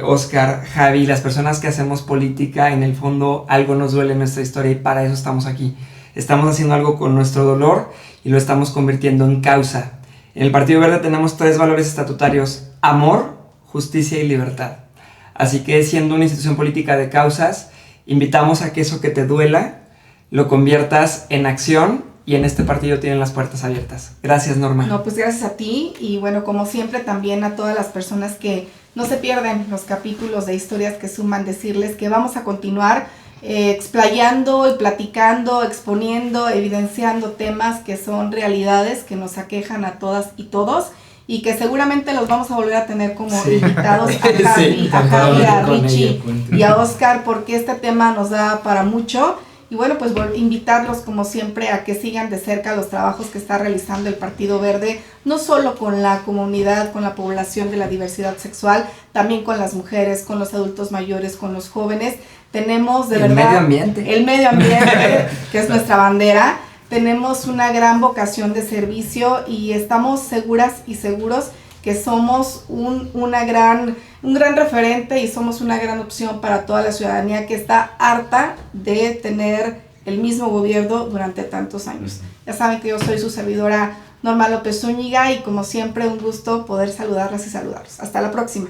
Oscar, Javi, las personas que hacemos política, en el fondo algo nos duele en nuestra historia y para eso estamos aquí. Estamos haciendo algo con nuestro dolor y lo estamos convirtiendo en causa. En el Partido Verde tenemos 3 valores estatutarios: amor, justicia y libertad. Así que, siendo una institución política de causas, invitamos a que eso que te duela lo conviertas en acción y en este partido tienen las puertas abiertas. Gracias, Norma. No, pues gracias a ti y bueno, como siempre también a todas las personas que no se pierden los capítulos de Historias que Suman, decirles que vamos a continuar explayando y platicando, exponiendo, evidenciando temas que son realidades que nos aquejan a todas y todos y que seguramente los vamos a volver a tener como invitados a Javi, a Javi, a Richie y a Oscar, porque este tema nos da para mucho. Y bueno, pues invitarlos como siempre a que sigan de cerca los trabajos que está realizando el Partido Verde, no solo con la comunidad, con la población de la diversidad sexual, también con las mujeres, con los adultos mayores, con los jóvenes. Tenemos de verdad... El medio ambiente, que es nuestra bandera. Tenemos una gran vocación de servicio y estamos seguras y seguros que somos un gran referente y somos una gran opción para toda la ciudadanía que está harta de tener el mismo gobierno durante tantos años. Ya saben que yo soy su servidora Norma López Zúñiga y como siempre un gusto poder saludarlas y saludarlos. Hasta la próxima.